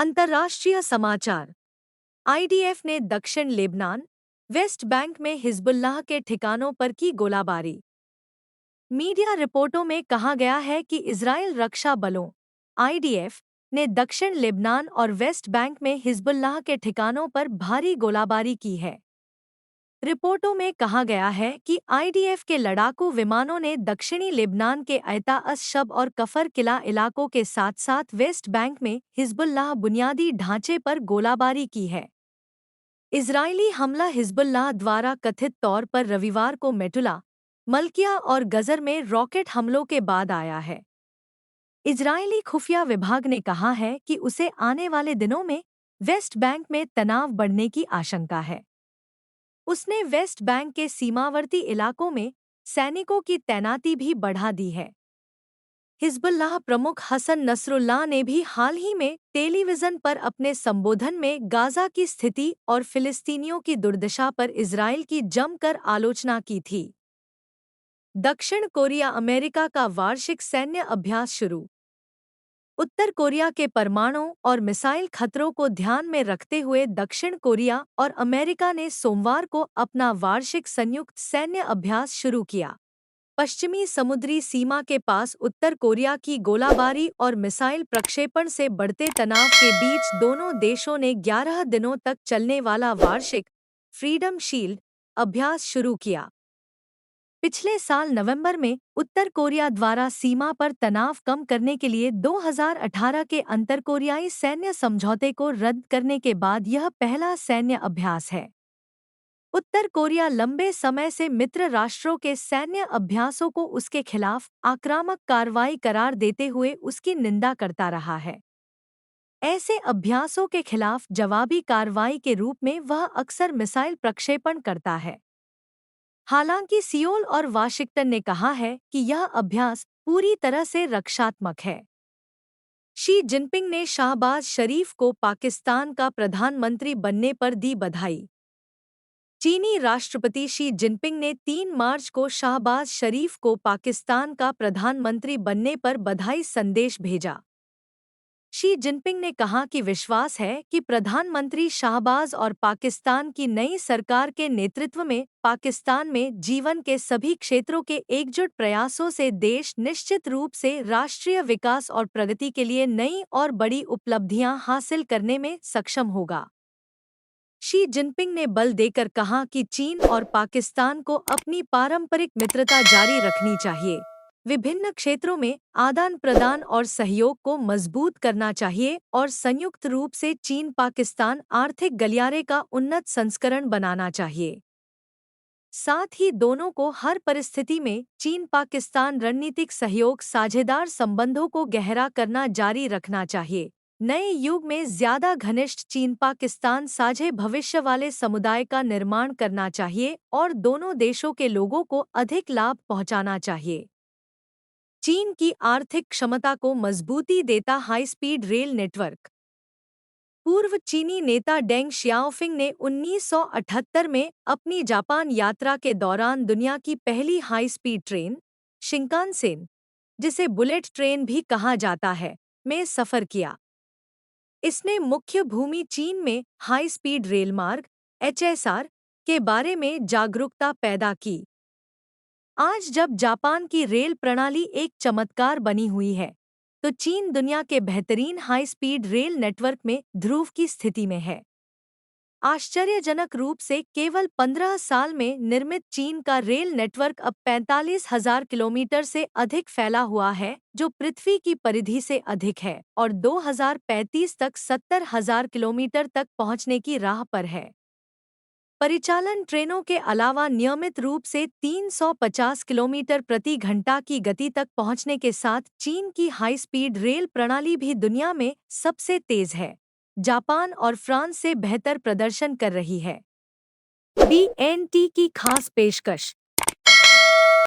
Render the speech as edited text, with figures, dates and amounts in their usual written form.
अंतर्राष्ट्रीय समाचार। आईडीएफ ने दक्षिण लेबनान, वेस्ट बैंक में हिजबुल्लाह के ठिकानों पर की गोलाबारी। मीडिया रिपोर्टों में कहा गया है कि इजरायल रक्षा बलों आईडीएफ ने दक्षिण लेबनान और वेस्ट बैंक में हिजबुल्लाह के ठिकानों पर भारी गोलाबारी की है। रिपोर्टों में कहा गया है कि आईडीएफ के लड़ाकू विमानों ने दक्षिणी लेबनान के अता अश-शब और कफर किला इलाकों के साथ-साथ वेस्ट बैंक में हिजबुल्लाह बुनियादी ढांचे पर गोलाबारी की है। इजरायली हमला हिजबुल्लाह द्वारा कथित तौर पर रविवार को मेटुला, मल्किया और गजर में रॉकेट हमलों के बाद आया है। इजरायली खुफिया विभाग ने कहा है कि उसे आने वाले दिनों में वेस्ट बैंक में तनाव बढ़ने की आशंका है। उसने वेस्ट बैंक के सीमावर्ती इलाकों में सैनिकों की तैनाती भी बढ़ा दी है। हिजबुल्लाह प्रमुख हसन नसरुल्लाह ने भी हाल ही में टेलीविजन पर अपने संबोधन में गाजा की स्थिति और फिलिस्तीनियों की दुर्दशा पर इजरायल की जमकर आलोचना की थी। दक्षिण कोरिया अमेरिका का वार्षिक सैन्य अभ्यास शुरू। उत्तर कोरिया के परमाणु और मिसाइल खतरों को ध्यान में रखते हुए दक्षिण कोरिया और अमेरिका ने सोमवार को अपना वार्षिक संयुक्त सैन्य अभ्यास शुरू किया। पश्चिमी समुद्री सीमा के पास उत्तर कोरिया की गोलाबारी और मिसाइल प्रक्षेपण से बढ़ते तनाव के बीच दोनों देशों ने 11 दिनों तक चलने वाला वार्षिक फ्रीडम शील्ड अभ्यास शुरू किया। पिछले साल नवंबर में उत्तर कोरिया द्वारा सीमा पर तनाव कम करने के लिए 2018 के अंतर कोरियाई सैन्य समझौते को रद्द करने के बाद यह पहला सैन्य अभ्यास है। उत्तर कोरिया लंबे समय से मित्र राष्ट्रों के सैन्य अभ्यासों को उसके खिलाफ आक्रामक कार्रवाई करार देते हुए उसकी निंदा करता रहा है। ऐसे अभ्यासों के खिलाफ जवाबी कार्रवाई के रूप में वह अक्सर मिसाइल प्रक्षेपण करता है। हालांकि सियोल और वाशिंगटन ने कहा है कि यह अभ्यास पूरी तरह से रक्षात्मक है। शी जिनपिंग ने शाहबाज शरीफ को पाकिस्तान का प्रधानमंत्री बनने पर दी बधाई। चीनी राष्ट्रपति शी जिनपिंग ने 3 मार्च को शाहबाज शरीफ को पाकिस्तान का प्रधानमंत्री बनने पर बधाई संदेश भेजा। शी जिनपिंग ने कहा कि विश्वास है कि प्रधानमंत्री शाहबाज और पाकिस्तान की नई सरकार के नेतृत्व में पाकिस्तान में जीवन के सभी क्षेत्रों के एकजुट प्रयासों से देश निश्चित रूप से राष्ट्रीय विकास और प्रगति के लिए नई और बड़ी उपलब्धियां हासिल करने में सक्षम होगा। शी जिनपिंग ने बल देकर कहा कि चीन और पाकिस्तान को अपनी पारंपरिक मित्रता जारी रखनी चाहिए, विभिन्न क्षेत्रों में आदान प्रदान और सहयोग को मजबूत करना चाहिए और संयुक्त रूप से चीन पाकिस्तान आर्थिक गलियारे का उन्नत संस्करण बनाना चाहिए। साथ ही दोनों को हर परिस्थिति में चीन पाकिस्तान रणनीतिक सहयोग साझेदार संबंधों को गहरा करना जारी रखना चाहिए। नए युग में ज्यादा घनिष्ठ चीन पाकिस्तान साझे भविष्य वाले समुदाय का निर्माण करना चाहिए और दोनों देशों के लोगों को अधिक लाभ पहुंचाना चाहिए। चीन की आर्थिक क्षमता को मजबूती देता हाई स्पीड रेल नेटवर्क। पूर्व चीनी नेता डेंग शियाओपिंग ने 1978 में अपनी जापान यात्रा के दौरान दुनिया की पहली हाई स्पीड ट्रेन शिंकानसेन, जिसे बुलेट ट्रेन भी कहा जाता है, में सफर किया। इसने मुख्य भूमि चीन में हाई स्पीड रेल मार्ग (HSR) के बारे में जागरूकता पैदा की। आज जब जापान की रेल प्रणाली एक चमत्कार बनी हुई है, तो चीन दुनिया के बेहतरीन हाई स्पीड रेल नेटवर्क में ध्रुव की स्थिति में है। आश्चर्यजनक रूप से केवल 15 साल में निर्मित चीन का रेल नेटवर्क अब 45,000 किलोमीटर से अधिक फैला हुआ है, जो पृथ्वी की परिधि से अधिक है और 2035 तक 70,000 किलोमीटर तक पहुंचने की राह पर है। परिचालन ट्रेनों के अलावा नियमित रूप से 350 किलोमीटर प्रति घंटा की गति तक पहुंचने के साथ चीन की हाई स्पीड रेल प्रणाली भी दुनिया में सबसे तेज है। जापान और फ्रांस से बेहतर प्रदर्शन कर रही है। BNT की खास पेशकश।